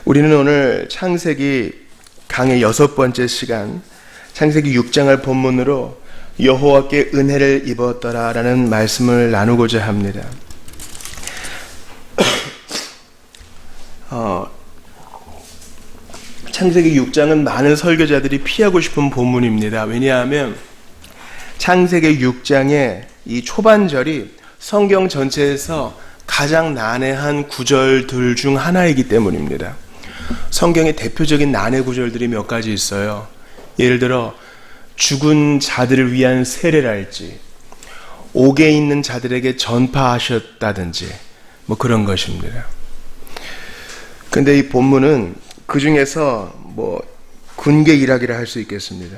우리는 오늘 창세기 강의 6번째 시간, 창세기 6장을 본문으로 여호와께 은혜를 입었더라라는 말씀을 나누고자 합니다. 창세기 6장은 많은 설교자들이 피하고 싶은 본문입니다. 왜냐하면 창세기 6장의 이 초반절이 성경 전체에서 가장 난해한 구절들 중 하나이기 때문입니다. 성경의 대표적인 난해 구절들이 몇 가지 있어요. 예를 들어 죽은 자들을 위한 세례랄지, 옥에 있는 자들에게 전파하셨다든지 뭐 그런 것입니다. 근데 이 본문은 그 중에서 군계 일학이라 할 수 있겠습니다.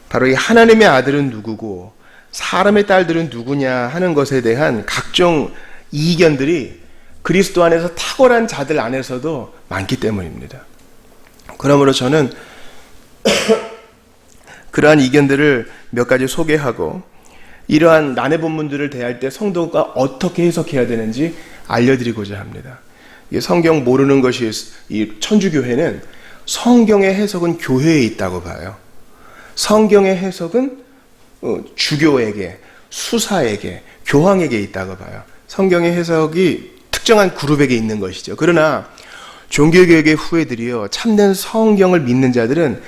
바로 이 하나님의 아들은 누구고 사람의 딸들은 누구냐 하는 것에 대한 각종 이견들이 그리스도 안에서 탁월한 자들 안에서도 많기 때문입니다. 그러므로 저는 그러한 이견들을 몇 가지 소개하고 이러한 난해 본문들을 대할 때 성도가 어떻게 해석해야 되는지 알려드리고자 합니다. 성경 모르는 것이 이 천주교회는 성경의 해석은 교회에 있다고 봐요. 성경의 해석은 주교에게, 수사에게, 교황에게 있다고 봐요. 성경의 해석이 특정한 그룹에게 있는 것이죠. 그러나 종교개혁의 후예들이요, 참된 성경을 믿는 자들은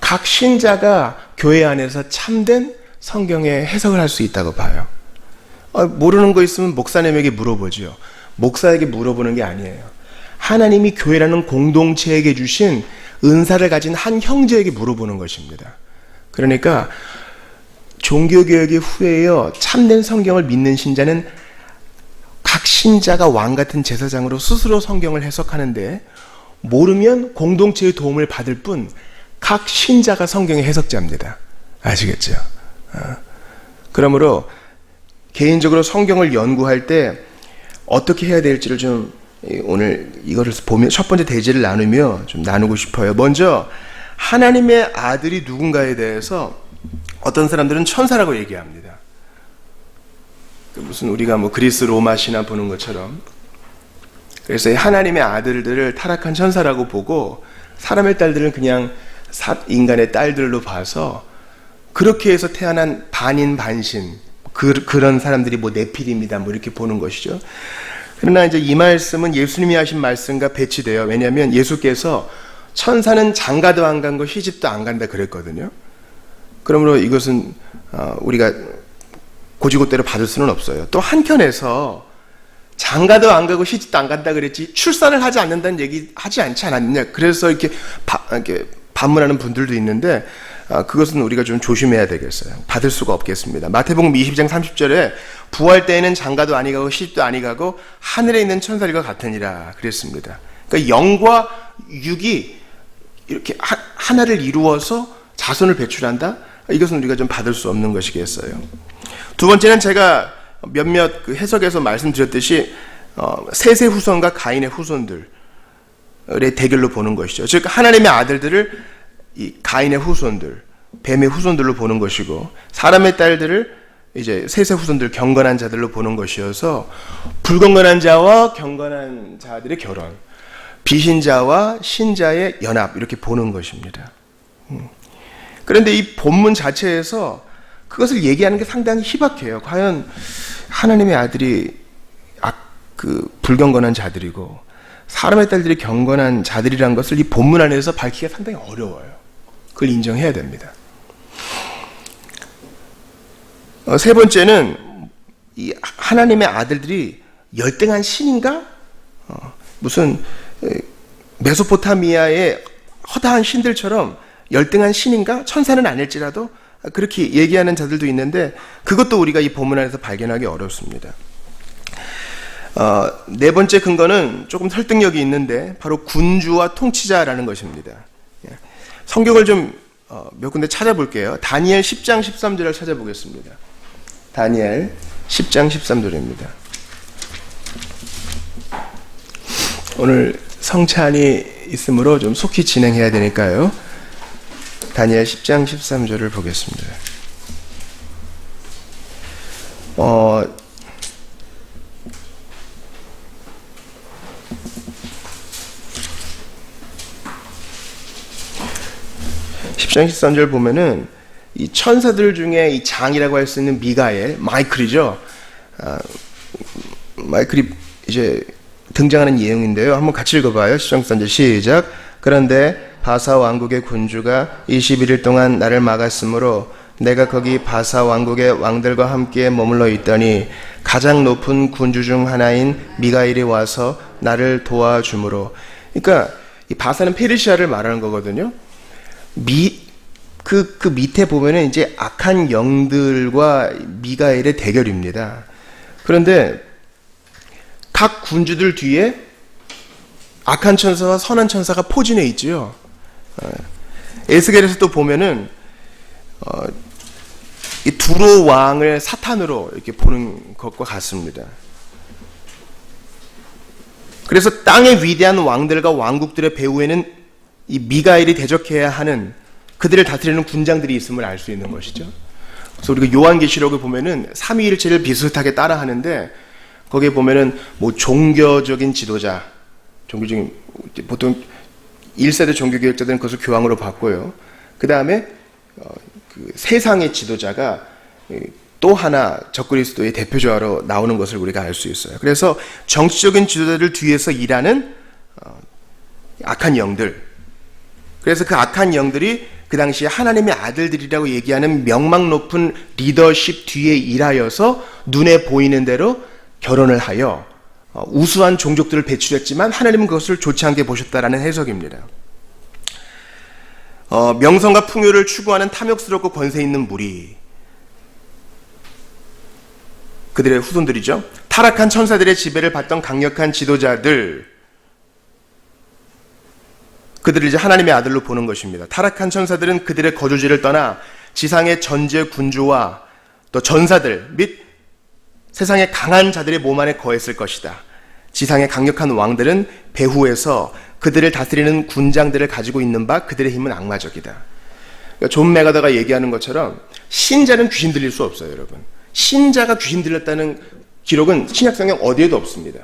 각 신자가 교회 안에서 참된 성경의 해석을 할 수 있다고 봐요. 모르는 거 있으면 목사님에게 물어보죠. 목사에게 물어보는 게 아니에요. 하나님이 교회라는 공동체에게 주신 은사를 가진 한 형제에게 물어보는 것입니다. 그러니까 종교개혁의 후에요, 참된 성경을 믿는 신자는 각 신자가 왕같은 제사장으로 스스로 성경을 해석하는데, 모르면 공동체의 도움을 받을 뿐 각 신자가 성경의 해석자입니다. 아시겠죠? 그러므로 개인적으로 성경을 연구할 때 어떻게 해야 될지를 좀 오늘 이거를 보면 첫 번째 대지를 나누며 좀 나누고 싶어요. 먼저 하나님의 아들이 누군가에 대해서 어떤 사람들은 천사라고 얘기합니다. 무슨 우리가 그리스 로마 신화 보는 것처럼. 그래서 하나님의 아들들을 타락한 천사라고 보고 사람의 딸들은 그냥 인간의 딸들로 봐서 그렇게 해서 태어난 반인 반신, 그런 사람들이 네필입니다 이렇게 보는 것이죠. 그러나 이제 이 말씀은 예수님이 하신 말씀과 배치돼요. 왜냐하면 예수께서 천사는 장가도 안 간 거 시집도 안 간다 그랬거든요. 그러므로 이것은 우리가 고지고대로 받을 수는 없어요. 또 한켠에서 장가도 안 가고 시집도 안 간다 그랬지 출산을 하지 않는다는 얘기 하지 않지 않았느냐. 그래서 이렇게 반문하는 분들도 있는데 그것은 우리가 좀 조심해야 되겠어요. 받을 수가 없겠습니다. 마태복음 20장 30절에 부활 때에는 장가도 아니 가고 시집도 아니 가고 하늘에 있는 천사들과 같으니라 그랬습니다. 그러니까 영과 육이 이렇게 하나를 이루어서 자손을 배출한다? 이것은 우리가 좀 받을 수 없는 것이겠어요. 두 번째는 제가 몇몇 해석에서 말씀드렸듯이 셋의 후손과 가인의 후손들의 대결로 보는 것이죠. 즉 하나님의 아들들을 이 가인의 후손들, 뱀의 후손들로 보는 것이고 사람의 딸들을 이제 셋의 후손들, 경건한 자들로 보는 것이어서 불경건한 자와 경건한 자들의 결혼, 비신자와 신자의 연합 이렇게 보는 것입니다. 그런데 이 본문 자체에서 그것을 얘기하는 게 상당히 희박해요. 과연 하나님의 아들이 불경건한 자들이고 사람의 딸들이 경건한 자들이라는 것을 이 본문 안에서 밝히기가 상당히 어려워요. 그걸 인정해야 됩니다. 세 번째는 이 하나님의 아들들이 열등한 신인가? 무슨 메소포타미아의 허다한 신들처럼 열등한 신인가? 천사는 아닐지라도 그렇게 얘기하는 자들도 있는데 그것도 우리가 이 본문 안에서 발견하기 어렵습니다. 네 번째 근거는 조금 설득력이 있는데 바로 군주와 통치자라는 것입니다. 성경을 좀 몇 군데 찾아볼게요. 다니엘 10장 13절을 찾아보겠습니다. 다니엘 10장 13절입니다. 오늘 성찬이 있으므로 좀 속히 진행해야 되니까요. 다니엘 10장 13절을 보겠습니다. 10장 13절 보면은 이 천사들 중에 이 장이라고 할 수 있는 미가엘, 마이클이죠. 마이클이 이제 등장하는 내용인데요. 한번 같이 읽어봐요. 10장 13절 시작. 그런데 바사 왕국의 군주가 21일 동안 나를 막았으므로 내가 거기 바사 왕국의 왕들과 함께 머물러 있더니 가장 높은 군주 중 하나인 미가엘이 와서 나를 도와주므로. 그러니까 이 바사는 페르시아를 말하는 거거든요. 그 밑에 보면은 이제 악한 영들과 미가엘의 대결입니다. 그런데 각 군주들 뒤에 악한 천사와 선한 천사가 포진해 있지요. 에스겔에서 또 보면은 이 두로 왕을 사탄으로 이렇게 보는 것과 같습니다. 그래서 땅의 위대한 왕들과 왕국들의 배후에는 이 미가엘이 대적해야 하는 그들을 다스리는 군장들이 있음을 알 수 있는 것이죠. 그래서 우리가 요한계시록을 보면은 삼위일체를 비슷하게 따라하는데 거기에 보면은 뭐 종교적인 지도자, 종교적인 보통 1세대 종교개혁자들은 그것을 교황으로 봤고요. 그 다음에 그 세상의 지도자가 또 하나 적그리스도의 대표자로 나오는 것을 우리가 알 수 있어요. 그래서 정치적인 지도자들 뒤에서 일하는 악한 영들, 그래서 그 악한 영들이 그 당시에 하나님의 아들들이라고 얘기하는 명망 높은 리더십 뒤에 일하여서 눈에 보이는 대로 결혼을 하여 우수한 종족들을 배출했지만 하나님은 그것을 좋지 않게 보셨다라는 해석입니다. 명성과 풍요를 추구하는 탐욕스럽고 권세 있는 무리, 그들의 후손들이죠. 타락한 천사들의 지배를 받던 강력한 지도자들, 그들을 이제 하나님의 아들로 보는 것입니다. 타락한 천사들은 그들의 거주지를 떠나 지상의 전제 군주와 또 전사들 및 세상의 강한 자들의 몸 안에 거했을 것이다. 지상의 강력한 왕들은 배후에서 그들을 다스리는 군장들을 가지고 있는 바 그들의 힘은 악마적이다. 그러니까 존 메가더가 얘기하는 것처럼 신자는 귀신 들릴 수 없어요, 여러분. 신자가 귀신 들렸다는 기록은 신약성경 어디에도 없습니다.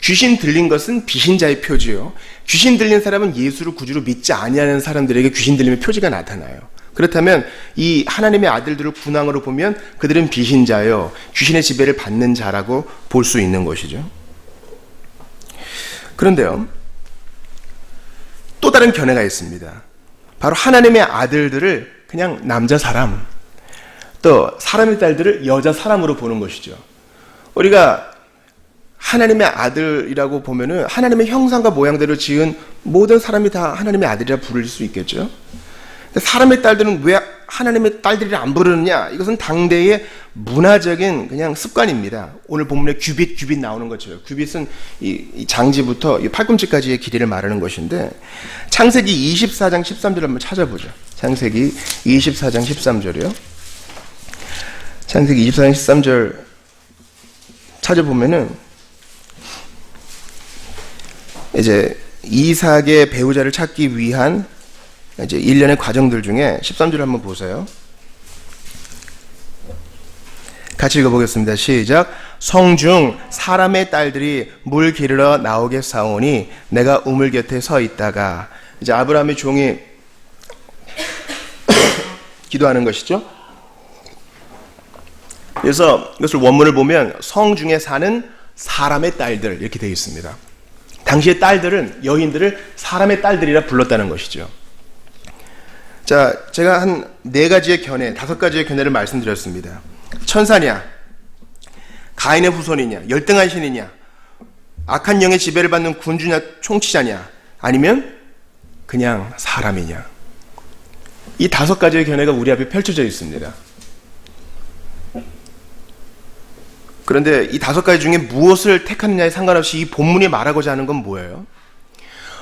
귀신 들린 것은 비신자의 표지요. 귀신 들린 사람은 예수를 구주로 믿지 아니하는 사람들에게 귀신 들림의 표지가 나타나요. 그렇다면 이 하나님의 아들들을 군왕으로 보면 그들은 비신자요, 귀신의 지배를 받는 자라고 볼 수 있는 것이죠. 그런데요, 또 다른 견해가 있습니다. 바로 하나님의 아들들을 그냥 남자 사람, 또 사람의 딸들을 여자 사람으로 보는 것이죠. 우리가 하나님의 아들이라고 보면은 하나님의 형상과 모양대로 지은 모든 사람이 다 하나님의 아들이라 부를 수 있겠죠. 근데 사람의 딸들은 왜 하나님의 딸들이라 안 부르느냐? 이것은 당대의 문화적인 그냥 습관입니다. 오늘 본문에 규빗 나오는 것처럼, 규빗은 이 장지부터 이 팔꿈치까지의 길이를 말하는 것인데, 창세기 24장 13절 한번 찾아보죠. 창세기 24장 13절이요. 창세기 24장 13절 찾아보면은 이제 이삭의 배우자를 찾기 위한 이제 일련의 과정들 중에 13절 한번 보세요. 같이 읽어보겠습니다. 시작. 성중 사람의 딸들이 물 기르러 나오겠사오니 내가 우물 곁에 서 있다가, 이제 아브라함의 종이 기도하는 것이죠. 그래서 이것을 원문을 보면 성중에 사는 사람의 딸들 이렇게 되어 있습니다. 당시의 딸들은, 여인들을 사람의 딸들이라 불렀다는 것이죠. 자, 제가 한 4가지의 견해, 5가지의 견해를 말씀드렸습니다. 천사냐, 가인의 후손이냐, 열등한 신이냐, 악한 영의 지배를 받는 군주냐, 총치자냐, 아니면 그냥 사람이냐. 이 5가지의 견해가 우리 앞에 펼쳐져 있습니다. 그런데 이 5가지 중에 무엇을 택하느냐에 상관없이 이 본문이 말하고자 하는 건 뭐예요?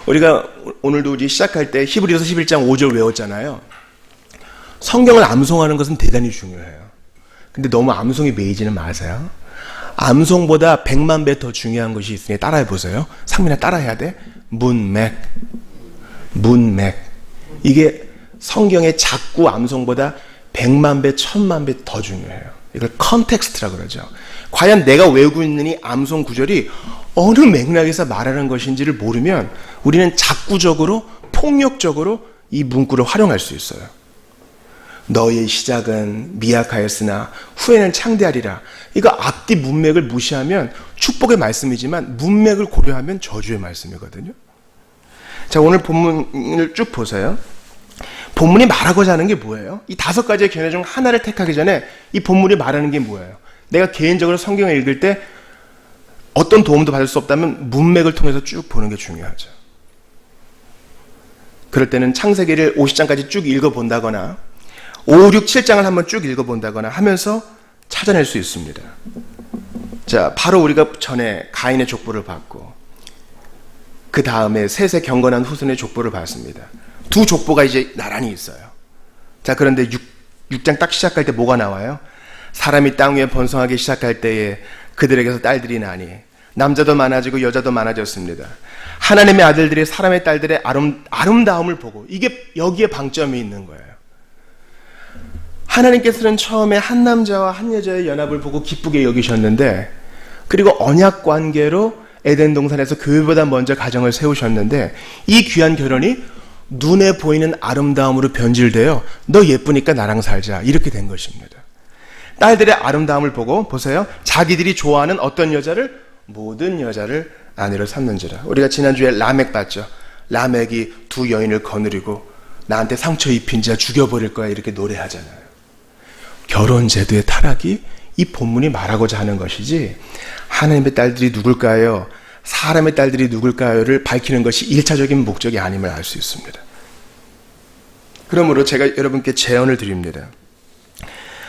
우리가 오늘도 이제 시작할 때 히브리서 11장 5절 외웠잖아요. 성경을 암송하는 것은 대단히 중요해요. 근데 너무 암송에 매이지는 마세요. 암송보다 100만 배 더 중요한 것이 있으니 따라해 보세요. 상민아 따라해야 돼. 문맥. 이게 성경의 작구 암송보다 100만 배, 1000만 배 더 중요해요. 이걸 컨텍스트라고 그러죠. 과연 내가 외우고 있는 이 암송 구절이 어느 맥락에서 말하는 것인지를 모르면 우리는 작구적으로, 폭력적으로 이 문구를 활용할 수 있어요. 너의 시작은 미약하였으나 후에는 창대하리라. 이거 앞뒤 문맥을 무시하면 축복의 말씀이지만 문맥을 고려하면 저주의 말씀이거든요. 자, 오늘 본문을 쭉 보세요. 본문이 말하고자 하는 게 뭐예요? 이 5가지의 견해 중 하나를 택하기 전에 이 본문이 말하는 게 뭐예요? 내가 개인적으로 성경을 읽을 때 어떤 도움도 받을 수 없다면 문맥을 통해서 쭉 보는 게 중요하죠. 그럴 때는 창세기를 50장까지 쭉 읽어본다거나 5, 6, 7장을 한번 쭉 읽어본다거나 하면서 찾아낼 수 있습니다. 자, 바로 우리가 전에 가인의 족보를 봤고 그 다음에 셋의 경건한 후손의 족보를 봤습니다. 두 족보가 이제 나란히 있어요. 자, 그런데 6장 딱 시작할 때 뭐가 나와요? 사람이 땅 위에 번성하기 시작할 때에 그들에게서 딸들이 나니 남자도 많아지고 여자도 많아졌습니다. 하나님의 아들들이 사람의 딸들의 아름다움을 보고, 이게 여기에 방점이 있는 거예요. 하나님께서는 처음에 한 남자와 한 여자의 연합을 보고 기쁘게 여기셨는데, 그리고 언약 관계로 에덴 동산에서 교회보다 먼저 가정을 세우셨는데, 이 귀한 결혼이 눈에 보이는 아름다움으로 변질되어 너 예쁘니까 나랑 살자, 이렇게 된 것입니다. 딸들의 아름다움을 보고 보세요. 자기들이 좋아하는 어떤 여자를, 모든 여자를 아내로 삼는지라. 우리가 지난주에 라멕 봤죠. 라멕이 두 여인을 거느리고 나한테 상처 입힌 자 죽여버릴 거야, 이렇게 노래하잖아요. 결혼 제도의 타락이 이 본문이 말하고자 하는 것이지, 하나님의 딸들이 누굴까요? 사람의 딸들이 누굴까요를 밝히는 것이 1차적인 목적이 아님을 알 수 있습니다. 그러므로 제가 여러분께 제언을 드립니다.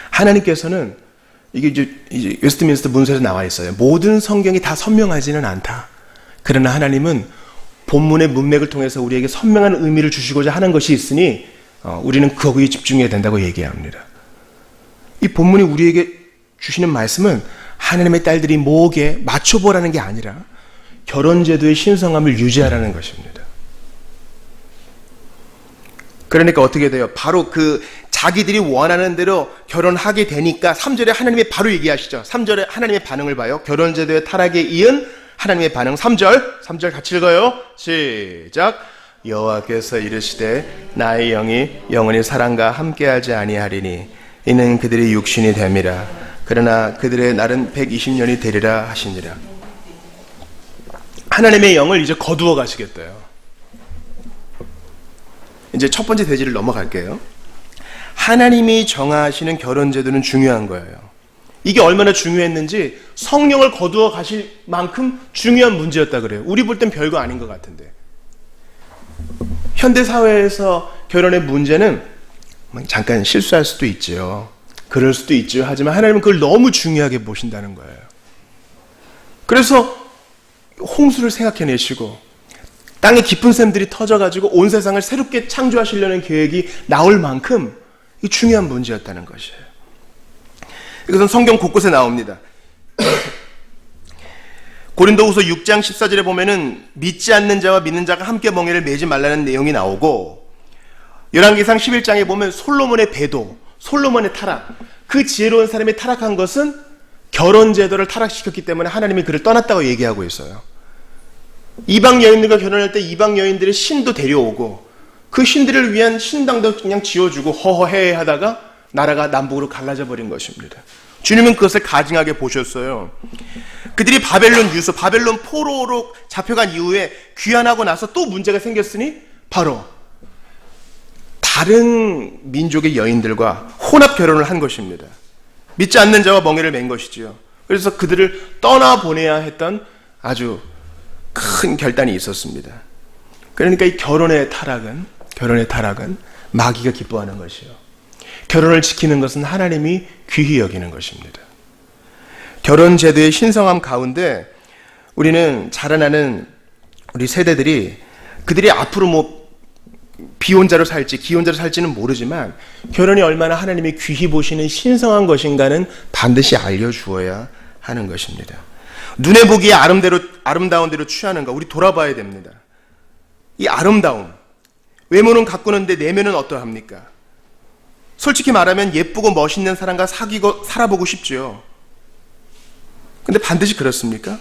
하나님께서는 이게 이제 웨스트민스터 문서에서 나와 있어요. 모든 성경이 다 선명하지는 않다. 그러나 하나님은 본문의 문맥을 통해서 우리에게 선명한 의미를 주시고자 하는 것이 있으니 우리는 거기에 집중해야 된다고 얘기합니다. 이 본문이 우리에게 주시는 말씀은 하나님의 딸들이 목에 맞춰보라는 게 아니라 결혼제도의 신성함을 유지하라는 것입니다. 그러니까 어떻게 돼요? 바로 그 자기들이 원하는 대로 결혼하게 되니까 3절에 하나님이 바로 얘기하시죠. 3절에 하나님의 반응을 봐요. 결혼제도의 타락에 이은 하나님의 반응. 3절 같이 읽어요. 시작. 여호와께서 이르시되 나의 영이 영원히 사람과 함께하지 아니하리니 이는 그들의 육신이 됨이라. 그러나 그들의 날은 120년이 되리라 하시니라. 하나님의 영을 이제 거두어 가시겠대요. 이제 첫 번째 대지를 넘어갈게요. 하나님이 정하시는 결혼제도는 중요한 거예요. 이게 얼마나 중요했는지 성령을 거두어 가실 만큼 중요한 문제였다 그래요. 우리 볼 땐 별거 아닌 것 같은데. 현대사회에서 결혼의 문제는 잠깐 실수할 수도 있죠. 그럴 수도 있죠. 하지만 하나님은 그걸 너무 중요하게 보신다는 거예요. 그래서 홍수를 생각해내시고 땅에 깊은 샘들이 터져가지고 온 세상을 새롭게 창조하시려는 계획이 나올 만큼 이 중요한 문제였다는 것이에요. 이것은 성경 곳곳에 나옵니다. 고린도후서 6장 14절에 보면은 믿지 않는 자와 믿는 자가 함께 멍에를 매지 말라는 내용이 나오고, 열왕기상 11장에 보면 솔로몬의 배도, 솔로몬의 타락, 그 지혜로운 사람이 타락한 것은 결혼 제도를 타락시켰기 때문에 하나님이 그를 떠났다고 얘기하고 있어요. 이방 여인들과 결혼할 때 이방 여인들의 신도 데려오고 그 신들을 위한 신당도 그냥 지어주고 허허해해 하다가 나라가 남북으로 갈라져 버린 것입니다. 주님은 그것을 가증하게 보셨어요. 그들이 바벨론 유수, 바벨론 포로로 잡혀간 이후에 귀환하고 나서 또 문제가 생겼으니 바로 다른 민족의 여인들과 혼합 결혼을 한 것입니다. 믿지 않는 자와 멍에를 맨 것이지요. 그래서 그들을 떠나보내야 했던 아주 큰 결단이 있었습니다. 그러니까 이 결혼의 타락은 마귀가 기뻐하는 것이요. 결혼을 지키는 것은 하나님이 귀히 여기는 것입니다. 결혼 제도의 신성함 가운데 우리는 자라나는 우리 세대들이 그들이 앞으로 비혼자로 살지 기혼자로 살지는 모르지만 결혼이 얼마나 하나님이 귀히 보시는 신성한 것인가는 반드시 알려주어야 하는 것입니다. 눈에 보기에 아름다운 대로 취하는 거 우리 돌아봐야 됩니다. 이 아름다움, 외모는 가꾸는데 내면은 어떠합니까? 솔직히 말하면 예쁘고 멋있는 사람과 사귀고 살아보고 싶지요. 근데 반드시 그렇습니까?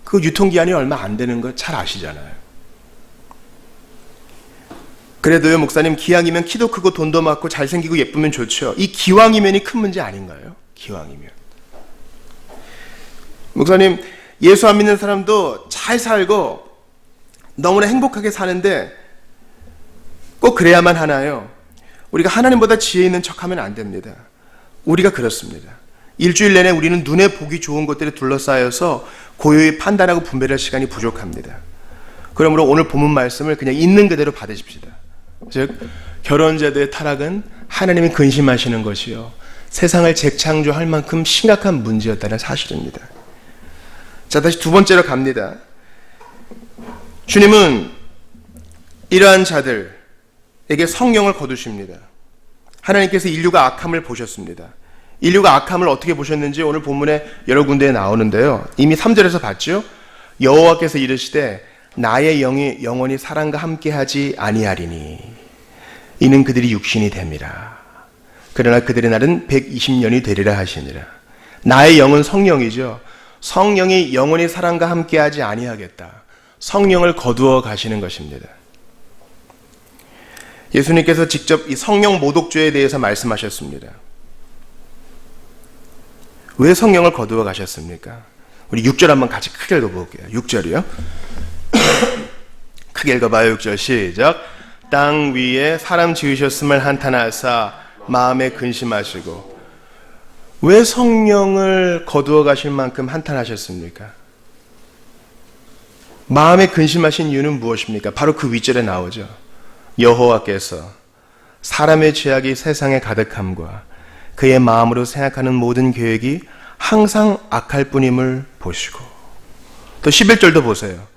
그 유통기한이 얼마 안 되는 거 잘 아시잖아요. 그래도요, 목사님, 기왕이면 키도 크고 돈도 많고 잘생기고 예쁘면 좋죠. 이 기왕이면이 큰 문제 아닌가요? 기왕이면. 목사님, 예수 안 믿는 사람도 잘 살고 너무나 행복하게 사는데 꼭 그래야만 하나요? 우리가 하나님보다 지혜 있는 척하면 안 됩니다. 우리가 그렇습니다. 일주일 내내 우리는 눈에 보기 좋은 것들에 둘러싸여서 고요히 판단하고 분별할 시간이 부족합니다. 그러므로 오늘 본문 말씀을 그냥 있는 그대로 받으십시다. 즉, 결혼제도의 타락은 하나님이 근심하시는 것이요, 세상을 재창조할 만큼 심각한 문제였다는 사실입니다. 자, 다시 두 번째로 갑니다. 주님은 이러한 자들에게 성령을 거두십니다. 하나님께서 인류가 악함을 보셨습니다. 인류가 악함을 어떻게 보셨는지 오늘 본문에 여러 군데에 나오는데요. 이미 3절에서 봤죠. 여호와께서 이르시되 나의 영이 영원히 사람과 함께하지 아니하리니 이는 그들이 육신이 됨이라. 그러나 그들의 날은 120년이 되리라 하시니라. 나의 영은 성령이죠. 성령이 영원히 사람과 함께하지 아니하겠다. 성령을 거두어 가시는 것입니다. 예수님께서 직접 이 성령 모독죄에 대해서 말씀하셨습니다. 왜 성령을 거두어 가셨습니까? 우리 6절 한번 같이 크게 읽어볼게요. 6절이요. 크게 읽어봐요. 6절 시작. 땅 위에 사람 지으셨음을 한탄하사 마음에 근심하시고. 왜 성령을 거두어 가실 만큼 한탄하셨습니까? 마음에 근심하신 이유는 무엇입니까? 바로 그 윗절에 나오죠. 여호와께서 사람의 죄악이 세상에 가득함과 그의 마음으로 생각하는 모든 계획이 항상 악할 뿐임을 보시고. 또 11절도 보세요.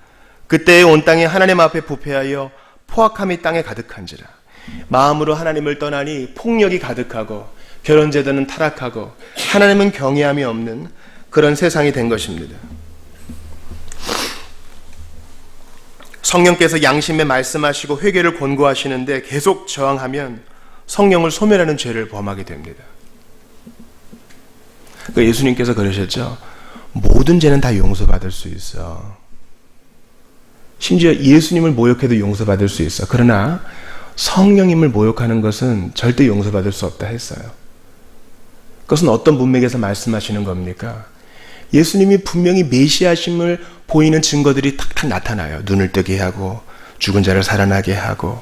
그때에 온 땅이 하나님 앞에 부패하여 포악함이 땅에 가득한지라. 마음으로 하나님을 떠나니 폭력이 가득하고 결혼제도는 타락하고 하나님은 경외함이 없는 그런 세상이 된 것입니다. 성령께서 양심에 말씀하시고 회개를 권고하시는데 계속 저항하면 성령을 소멸하는 죄를 범하게 됩니다. 예수님께서 그러셨죠. 모든 죄는 다 용서받을 수 있어. 심지어 예수님을 모욕해도 용서받을 수 있어. 그러나 성령님을 모욕하는 것은 절대 용서받을 수 없다 했어요. 그것은 어떤 문맥에서 말씀하시는 겁니까? 예수님이 분명히 메시아심을 보이는 증거들이 탁탁 나타나요. 눈을 뜨게 하고 죽은 자를 살아나게 하고.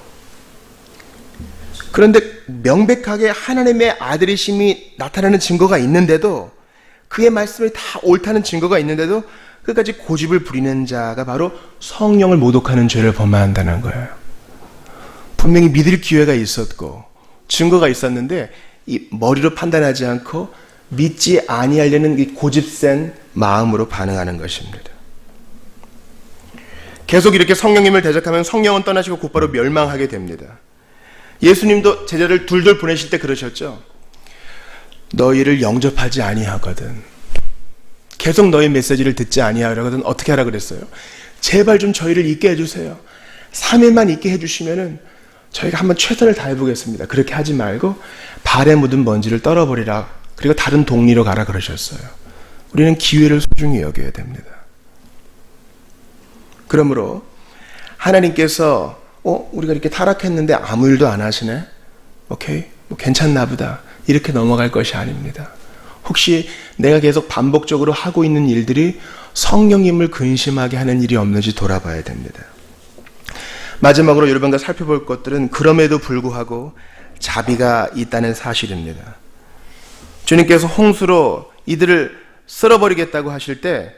그런데 명백하게 하나님의 아들이심이 나타나는 증거가 있는데도, 그의 말씀이 다 옳다는 증거가 있는데도 끝까지 고집을 부리는 자가 바로 성령을 모독하는 죄를 범한다는 거예요. 분명히 믿을 기회가 있었고 증거가 있었는데 이 머리로 판단하지 않고 믿지 아니하려는 이 고집센 마음으로 반응하는 것입니다. 계속 이렇게 성령님을 대적하면 성령은 떠나시고 곧바로 멸망하게 됩니다. 예수님도 제자를 둘둘 보내실 때 그러셨죠. 너희를 영접하지 아니하거든. 계속 너희 메시지를 듣지 아니하거든. 어떻게 하라 그랬어요? 제발 좀 저희를 있게 해주세요. 3일만 있게 해주시면은 저희가 한번 최선을 다해보겠습니다. 그렇게 하지 말고 발에 묻은 먼지를 떨어버리라. 그리고 다른 동리로 가라 그러셨어요. 우리는 기회를 소중히 여겨야 됩니다. 그러므로 하나님께서 우리가 이렇게 타락했는데 아무 일도 안 하시네? 오케이, 괜찮나 보다. 이렇게 넘어갈 것이 아닙니다. 혹시 내가 계속 반복적으로 하고 있는 일들이 성령님을 근심하게 하는 일이 없는지 돌아봐야 됩니다. 마지막으로 여러분과 살펴볼 것들은 그럼에도 불구하고 자비가 있다는 사실입니다. 주님께서 홍수로 이들을 쓸어버리겠다고 하실 때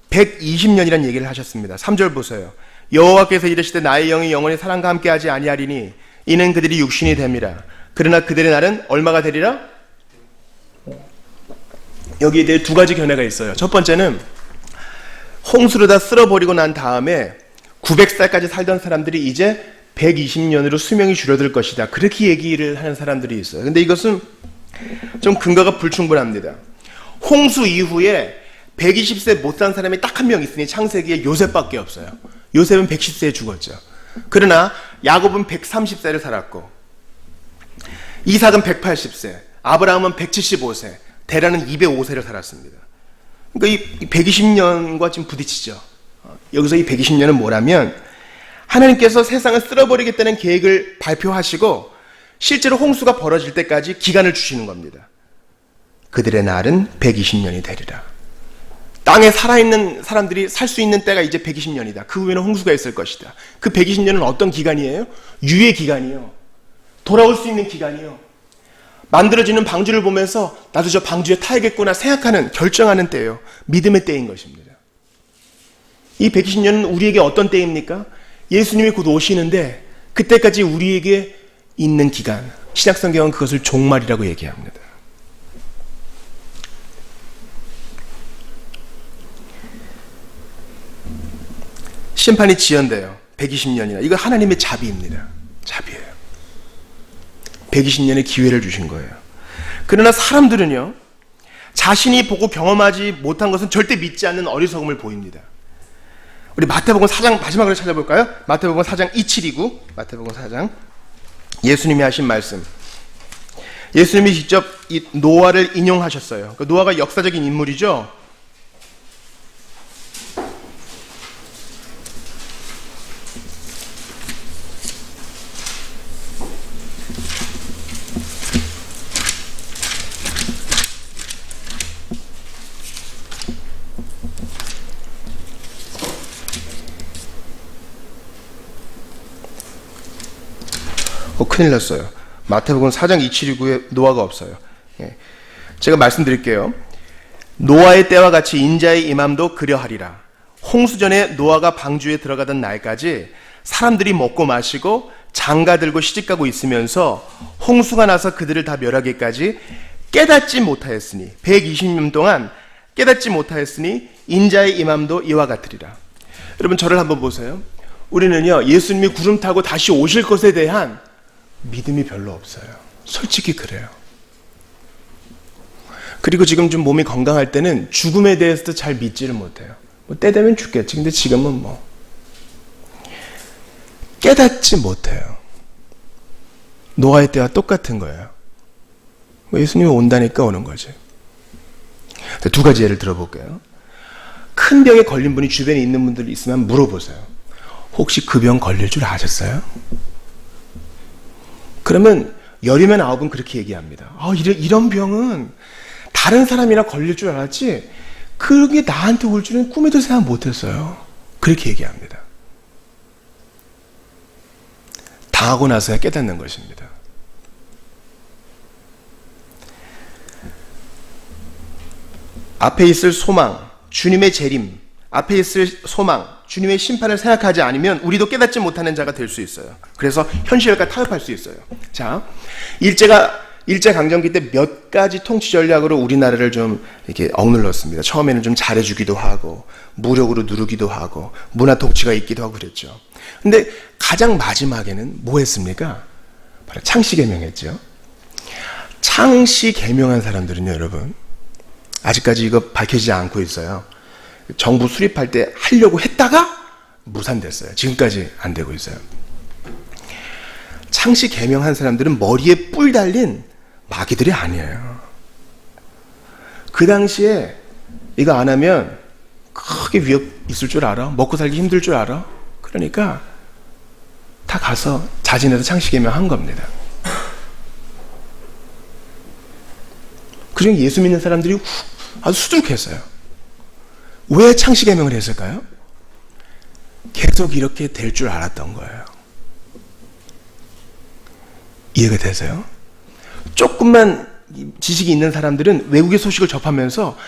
120년이라는 얘기를 하셨습니다. 3절 보세요. 여호와께서 이르시되 나의 영이 영원히 사람과 함께하지 아니하리니 이는 그들이 육신이 됨이라. 그러나 그들의 날은 얼마가 되리라? 여기에 대해 두 가지 견해가 있어요. 첫 번째는 홍수로 다 쓸어버리고 난 다음에 900살까지 살던 사람들이 이제 120년으로 수명이 줄어들 것이다. 그렇게 얘기를 하는 사람들이 있어요. 근데 이것은 좀 근거가 불충분합니다. 홍수 이후에 120세 못 산 사람이 딱 한 명 있으니 창세기에 요셉밖에 없어요. 요셉은 110세에 죽었죠. 그러나 야곱은 130세를 살았고 이삭은 180세, 아브라함은 175세, 데라는 205세를 살았습니다. 그러니까 이 120년과 지금 부딪히죠. 여기서 이 120년은 뭐라면 하나님께서 세상을 쓸어버리겠다는 계획을 발표하시고 실제로 홍수가 벌어질 때까지 기간을 주시는 겁니다. 그들의 날은 120년이 되리라. 땅에 살아있는 사람들이 살 수 있는 때가 이제 120년이다. 그 후에는 홍수가 있을 것이다. 그 120년은 어떤 기간이에요? 유예 기간이요. 돌아올 수 있는 기간이요. 만들어지는 방주를 보면서 나도 저 방주에 타야겠구나 생각하는, 결정하는 때예요. 믿음의 때인 것입니다. 이 120년은 우리에게 어떤 때입니까? 예수님이 곧 오시는데 그때까지 우리에게 있는 기간, 신약성경은 그것을 종말이라고 얘기합니다. 심판이 지연돼요. 120년이나. 이거 하나님의 자비입니다. 자비예요. 120년의 기회를 주신 거예요. 그러나 사람들은요, 자신이 보고 경험하지 못한 것은 절대 믿지 않는 어리석음을 보입니다. 우리 마태복음 4장 마지막으로 찾아볼까요? 마태복음 4장 2729. 마태복음 4장. 예수님이 하신 말씀. 예수님이 직접 이 노아를 인용하셨어요. 그 노아가 역사적인 인물이죠. 큰일 났어요. 마태복음 4장 279에 노아가 없어요. 제가 말씀드릴게요. 노아의 때와 같이 인자의 임함도 그려하리라. 홍수전에 노아가 방주에 들어가던 날까지 사람들이 먹고 마시고 장가 들고 시집가고 있으면서 홍수가 나서 그들을 다 멸하기까지 깨닫지 못하였으니 120년 동안 깨닫지 못하였으니 인자의 임함도 이와 같으리라. 여러분 저를 한번 보세요. 우리는요 예수님이 구름 타고 다시 오실 것에 대한 믿음이 별로 없어요. 솔직히 그래요. 그리고 지금 좀 몸이 건강할 때는 죽음에 대해서도 잘 믿지를 못해요. 뭐 때 되면 죽겠지. 근데 지금은 뭐 깨닫지 못해요. 노아의 때와 똑같은 거예요. 예수님이 온다니까 오는 거지. 두 가지 예를 들어볼게요. 큰 병에 걸린 분이 주변에 있는 분들 있으면 물어보세요. 혹시 그 병 걸릴 줄 아셨어요? 그러면 10이면 9은 그렇게 얘기합니다. 이런 병은 다른 사람이나 걸릴 줄 알았지 그게 나한테 올 줄은 꿈에도 생각 못했어요. 그렇게 얘기합니다. 당하고 나서야 깨닫는 것입니다. 앞에 있을 소망, 주님의 재림, 앞에 있을 소망, 주님의 심판을 생각하지 않으면 우리도 깨닫지 못하는 자가 될 수 있어요. 그래서 현실과 타협할 수 있어요. 자, 일제강점기 때 몇 가지 통치 전략으로 우리나라를 좀 이렇게 억눌렀습니다. 처음에는 좀 잘해주기도 하고, 무력으로 누르기도 하고, 문화 통치가 있기도 하고 그랬죠. 근데 가장 마지막에는 뭐 했습니까? 바로 창씨개명했죠. 창씨개명한 사람들은요, 여러분, 아직까지 이거 밝혀지지 않고 있어요. 정부 수립할 때 하려고 했다가 무산됐어요. 지금까지 안 되고 있어요. 창씨 개명한 사람들은 머리에 뿔 달린 마귀들이 아니에요. 그 당시에 이거 안 하면 크게 위협 있을 줄 알아? 먹고 살기 힘들 줄 알아? 그러니까 다 가서 자진해서 창씨 개명한 겁니다. 그중에 예수 믿는 사람들이 아주 수두룩했어요. 왜 창씨 개명을 했을까요? 계속 이렇게 될 줄 알았던 거예요. 이해가 되세요? 조금만 지식이 있는 사람들은 외국의 소식을 접하면서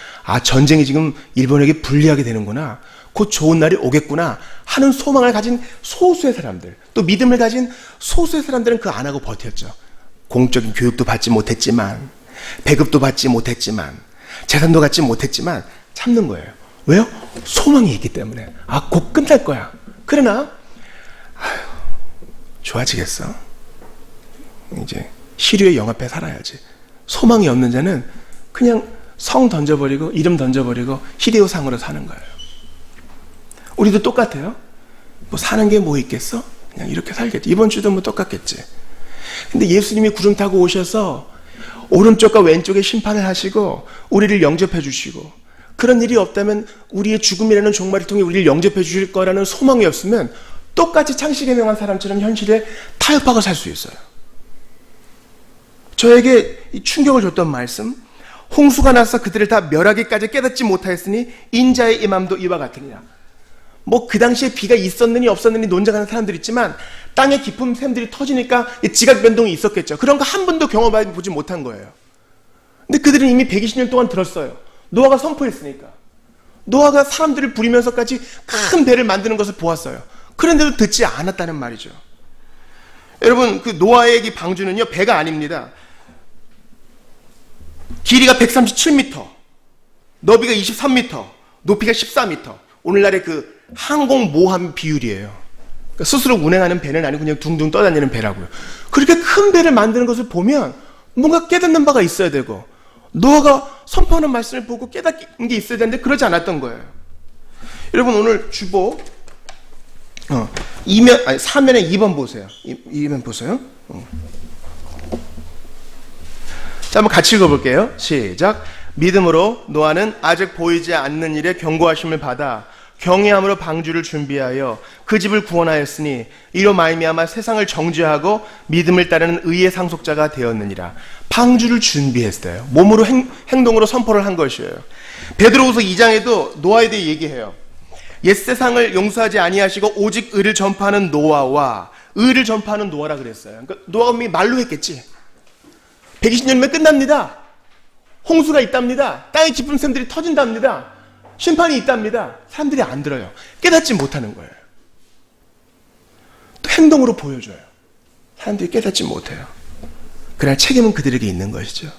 전쟁이 지금 일본에게 불리하게 되는구나, 곧 좋은 날이 오겠구나 하는 소망을 가진 소수의 사람들, 또 믿음을 가진 소수의 사람들은 그거 안 하고 버텼죠. 공적인 교육도 받지 못했지만, 배급도 받지 못했지만, 재산도 갖지 못했지만 참는 거예요. 왜요? 소망이 있기 때문에. 곧 끝날 거야. 그러나 좋아지겠어? 이제 시류에 영합해 살아야지. 소망이 없는 자는 그냥 성 던져버리고 이름 던져버리고 히데오상으로 사는 거예요. 우리도 똑같아요. 뭐 사는 게 뭐 있겠어? 그냥 이렇게 살겠지. 이번 주도 뭐 똑같겠지. 근데 예수님이 구름 타고 오셔서 오른쪽과 왼쪽에 심판을 하시고 우리를 영접해 주시고, 그런 일이 없다면 우리의 죽음이라는 종말을 통해 우리를 영접해 주실 거라는 소망이 없으면 똑같이 창세기에 명한 사람처럼 현실에 타협하고 살 수 있어요. 저에게 이 충격을 줬던 말씀, 홍수가 나서 그들을 다 멸하기까지 깨닫지 못하였으니 인자의 임함도 이와 같으니라. 뭐 그 당시에 비가 있었느니 없었느니 논쟁하는 사람들 있지만 땅의 깊은 샘들이 터지니까 지각 변동이 있었겠죠. 그런 거 한 번도 경험해 보지 못한 거예요. 근데 그들은 이미 120년 동안 들었어요. 노아가 선포했으니까. 노아가 사람들을 부리면서까지 큰 배를 만드는 것을 보았어요. 그런데도 듣지 않았다는 말이죠. 여러분, 그 노아의 이 방주는요, 배가 아닙니다. 길이가 137m, 너비가 23m, 높이가 14m. 오늘날의 그 항공모함 비율이에요. 그러니까 스스로 운행하는 배는 아니고 그냥 둥둥 떠다니는 배라고요. 그렇게 큰 배를 만드는 것을 보면 뭔가 깨닫는 바가 있어야 되고, 노아가 선포하는 말씀을 보고 깨닫는 게 있어야 되는데 그러지 않았던 거예요. 여러분, 오늘 주보 4면에 2번 보세요. 2면 보세요. 자, 한번 같이 읽어볼게요. 시작. 믿음으로 노아는 아직 보이지 않는 일에 경고하심을 받아 경외함으로 방주를 준비하여 그 집을 구원하였으니 이로 말미암아 세상을 정죄하고 믿음을 따르는 의의 상속자가 되었느니라. 방주를 준비했어요. 몸으로 행동으로 선포를 한 것이에요. 베드로후서 2장에도 노아에 대해 얘기해요. 옛 세상을 용서하지 아니하시고 오직 의를 전파하는 노아와 의를 전파하는 노아라 그랬어요. 그러니까 노아가 말로 했겠지. 120년이면 끝납니다. 홍수가 있답니다. 땅의 깊은 샘들이 터진답니다. 심판이 있답니다. 사람들이 안 들어요. 깨닫지 못하는 거예요. 또 행동으로 보여줘요. 사람들이 깨닫지 못해요. 그러나 책임은 그들에게 있는 것이죠.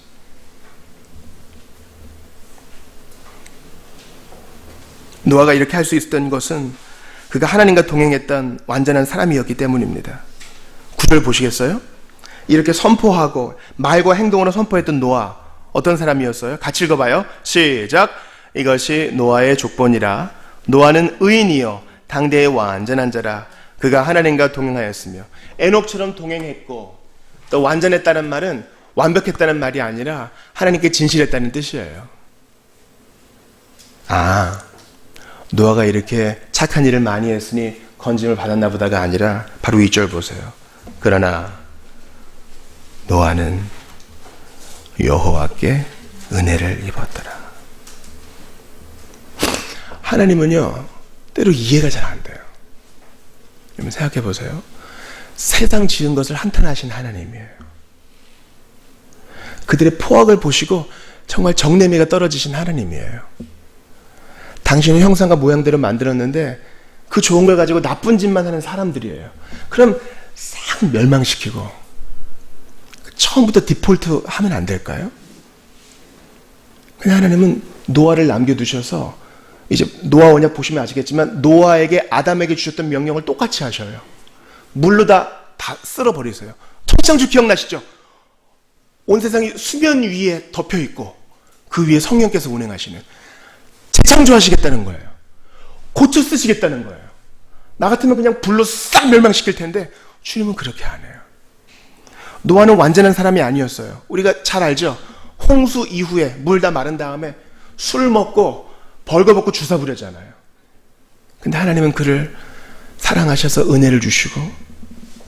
노아가 이렇게 할 수 있었던 것은 그가 하나님과 동행했던 완전한 사람이었기 때문입니다. 9절 보시겠어요? 이렇게 선포하고 말과 행동으로 선포했던 노아, 어떤 사람이었어요? 같이 읽어봐요. 시작. 이것이 노아의 족본이라. 노아는 의인이요 당대의 완전한 자라. 그가 하나님과 동행하였으며. 에녹처럼 동행했고, 또 완전했다는 말은 완벽했다는 말이 아니라 하나님께 진실했다는 뜻이에요. 노아가 이렇게 착한 일을 많이 했으니 건짐을 받았나 보다가 아니라 바로 2절 보세요. 그러나 노아는 여호와께 은혜를 입었더라. 하나님은요, 때로 이해가 잘 안 돼요. 여러분 생각해 보세요. 세상 지은 것을 한탄하신 하나님이에요. 그들의 포악을 보시고 정말 정내미가 떨어지신 하나님이에요. 당신의 형상과 모양대로 만들었는데 그 좋은 걸 가지고 나쁜 짓만 하는 사람들이에요. 그럼 싹 멸망시키고 처음부터 디폴트 하면 안 될까요? 근데 하나님은 노아를 남겨두셔서, 이제 노아 언약 보시면 아시겠지만 노아에게 아담에게 주셨던 명령을 똑같이 하셔요. 물로 다 쓸어버리세요. 초창주 기억나시죠? 온 세상이 수면 위에 덮여있고 그 위에 성령께서 운행하시는, 재창조하시겠다는 거예요. 고쳐 쓰시겠다는 거예요. 나 같으면 그냥 불로 싹 멸망시킬 텐데 주님은 그렇게 안 해요. 노아는 완전한 사람이 아니었어요. 우리가 잘 알죠? 홍수 이후에 물 다 마른 다음에 술 먹고 벌거벗고 주사 부렸잖아요. 근데 하나님은 그를 사랑하셔서 은혜를 주시고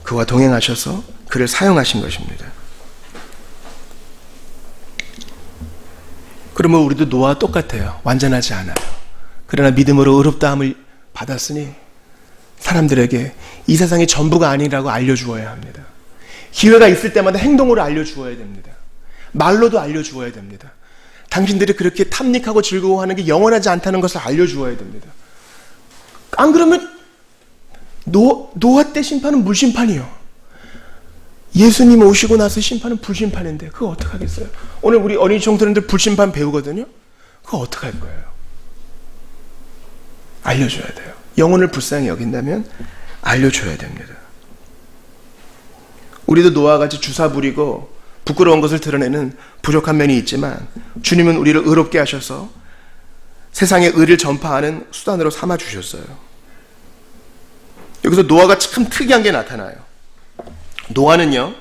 그와 동행하셔서 그를 사용하신 것입니다. 그러면 우리도 노아와 똑같아요. 완전하지 않아요. 그러나 믿음으로 의롭다함을 받았으니 사람들에게 이 세상이 전부가 아니라고 알려주어야 합니다. 기회가 있을 때마다 행동으로 알려주어야 됩니다. 말로도 알려주어야 됩니다. 당신들이 그렇게 탐닉하고 즐거워하는 게 영원하지 않다는 것을 알려주어야 됩니다. 안 그러면 노아 때 심판은 물심판이요. 예수님 오시고 나서 심판은 불심판인데 그거 어떡하겠어요? 오늘 우리 어린이 청소년들 불심판 배우거든요. 그거 어떡할 거예요? 알려줘야 돼요. 영혼을 불쌍히 여긴다면 알려줘야 됩니다. 우리도 노아와 같이 주사 부리고 부끄러운 것을 드러내는 부족한 면이 있지만 주님은 우리를 의롭게 하셔서 세상의 의를 전파하는 수단으로 삼아 주셨어요. 여기서 노아가 참 특이한 게 나타나요. 노아는요,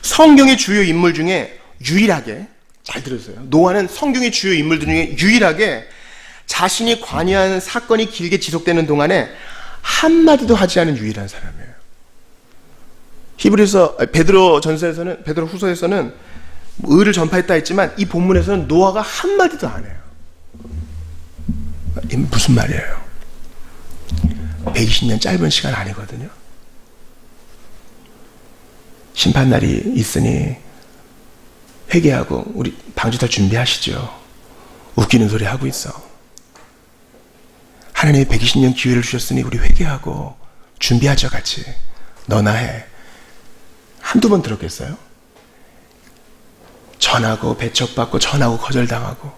성경의 주요 인물 중에 유일하게, 잘 들으세요. 노아는 성경의 주요 인물들 중에 유일하게 자신이 관여한 사건이 길게 지속되는 동안에 한마디도 하지 않은 유일한 사람이에요. 히브리서 베드로 전서에서는, 베드로 후서에서는 의를 전파했다 했지만 이 본문에서는 노아가 한마디도 안 해요. 이게 무슨 말이에요? 120년 짧은 시간 아니거든요. 심판날이 있으니 회개하고 우리 방주탈 준비하시죠. 웃기는 소리 하고 있어. 하나님이 120년 기회를 주셨으니 우리 회개하고 준비하죠. 같이 너나 해. 한두 번 들었겠어요? 전하고 배척받고 전하고 거절당하고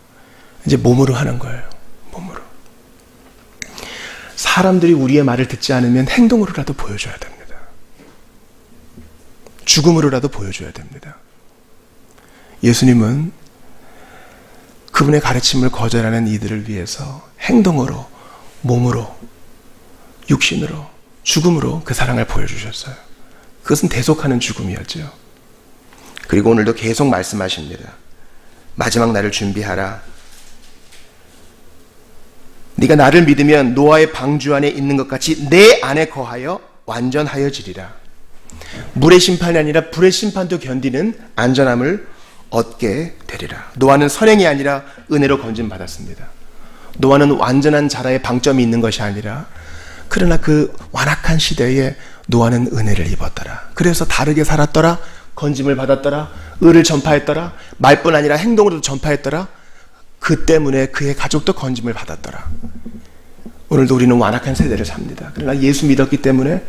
이제 몸으로 하는 거예요. 몸으로. 사람들이 우리의 말을 듣지 않으면 행동으로라도 보여줘야 됩니다. 죽음으로라도 보여줘야 됩니다. 예수님은 그분의 가르침을 거절하는 이들을 위해서 행동으로, 몸으로, 육신으로, 죽음으로 그 사랑을 보여주셨어요. 그것은 대속하는 죽음이었죠. 그리고 오늘도 계속 말씀하십니다. 마지막 날을 준비하라. 네가 나를 믿으면 노아의 방주 안에 있는 것 같이 내 안에 거하여 완전하여지리라. 물의 심판이 아니라 불의 심판도 견디는 안전함을 얻게 되리라. 노아는 선행이 아니라 은혜로 건진받았습니다. 노아는 완전한 자라의 방점이 있는 것이 아니라 그러나 그 완악한 시대에 노아는 은혜를 입었더라. 그래서 다르게 살았더라. 건짐을 받았더라. 의를 전파했더라. 말뿐 아니라 행동으로도 전파했더라. 그 때문에 그의 가족도 건짐을 받았더라. 오늘도 우리는 완악한 세대를 삽니다. 그러나 예수 믿었기 때문에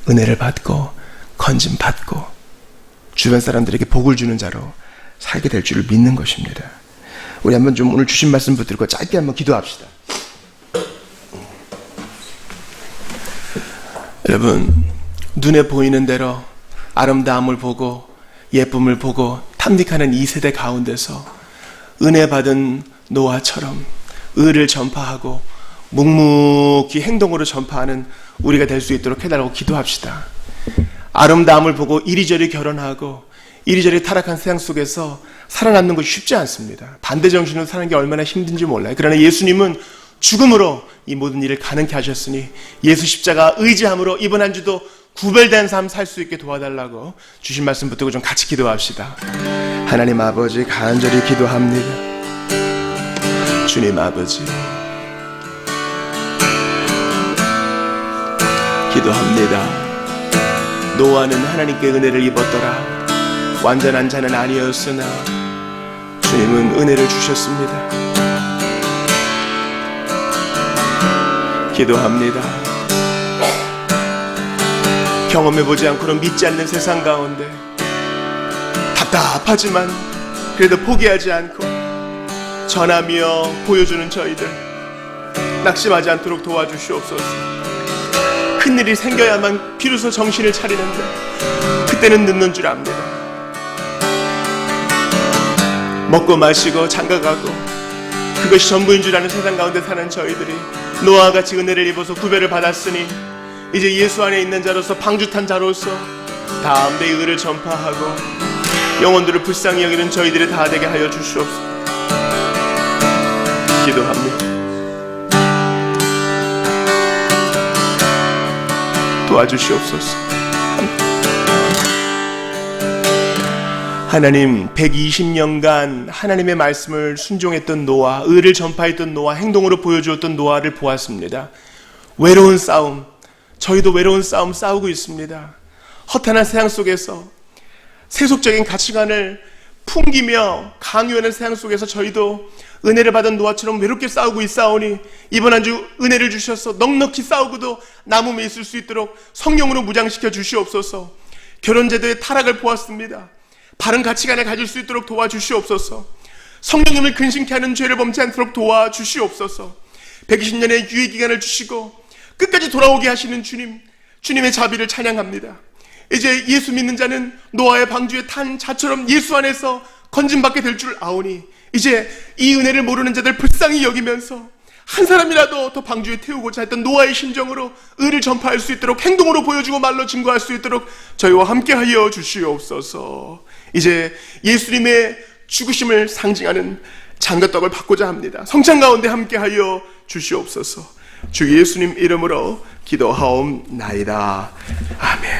은혜를 받고 건짐 받고 주변 사람들에게 복을 주는 자로 살게 될 줄을 믿는 것입니다. 우리 한번 좀 오늘 주신 말씀 붙들고 짧게 한번 기도합시다. 여러분, 눈에 보이는 대로 아름다움을 보고 예쁨을 보고 탐닉하는 이 세대 가운데서 은혜 받은 노아처럼 의를 전파하고 묵묵히 행동으로 전파하는 우리가 될 수 있도록 해달라고 기도합시다. 아름다움을 보고 이리저리 결혼하고 이리저리 타락한 세상 속에서 살아남는 것이 쉽지 않습니다. 반대정신으로 사는 게 얼마나 힘든지 몰라요. 그러나 예수님은 죽음으로 이 모든 일을 가능케 하셨으니 예수 십자가 의지함으로 이번 한 주도 구별된 삶 살 수 있게 도와달라고 주신 말씀 붙들고 좀 같이 기도합시다. 하나님 아버지, 간절히 기도합니다. 주님 아버지, 기도합니다. 노아는 하나님께 은혜를 입었더라. 완전한 자는 아니었으나 주님은 은혜를 주셨습니다. 기도합니다. 경험해보지 않고는 믿지 않는 세상 가운데 답답하지만 그래도 포기하지 않고 전하며 보여주는 저희들 낙심하지 않도록 도와주시옵소서. 큰일이 생겨야만 비로소 정신을 차리는데 그때는 늦는 줄 압니다. 먹고 마시고 장가가고 그것이 전부인 줄 아는 세상 가운데 사는 저희들이 노아와 같이 은혜를 입어서 구별을 받았으니 이제 예수 안에 있는 자로서 방주탄 자로서 다음 내 의를 전파하고 영혼들을 불쌍히 여기는 저희들이 다 되게 하여 주시옵소서. 기도합니다. 도와주시옵소서. 하나님, 120년간 하나님의 말씀을 순종했던 노아, 의를 전파했던 노아, 행동으로 보여주었던 노아를 보았습니다. 외로운 싸움, 저희도 외로운 싸움 싸우고 있습니다. 허탄한 세상 속에서 세속적인 가치관을 풍기며 강요하는 세상 속에서 저희도 은혜를 받은 노아처럼 외롭게 싸우고 있사오니 이번 한 주 은혜를 주셔서 넉넉히 싸우고도 남음이 있을 수 있도록 성령으로 무장시켜 주시옵소서. 결혼제도의 타락을 보았습니다. 바른 가치관을 가질 수 있도록 도와주시옵소서. 성령님을 근심케 하는 죄를 범치 않도록 도와주시옵소서. 120년의 유예기간을 주시고 끝까지 돌아오게 하시는 주님, 주님의 자비를 찬양합니다. 이제 예수 믿는 자는 노아의 방주에 탄 자처럼 예수 안에서 건짐받게 될 줄 아오니 이제 이 은혜를 모르는 자들 불쌍히 여기면서 한 사람이라도 더 방주에 태우고자 했던 노아의 심정으로 의를 전파할 수 있도록 행동으로 보여주고 말로 증거할 수 있도록 저희와 함께하여 주시옵소서. 이제 예수님의 죽으심을 상징하는 장가떡을 받고자 합니다. 성찬 가운데 함께하여 주시옵소서. 주 예수님 이름으로 기도하옵나이다. 아멘.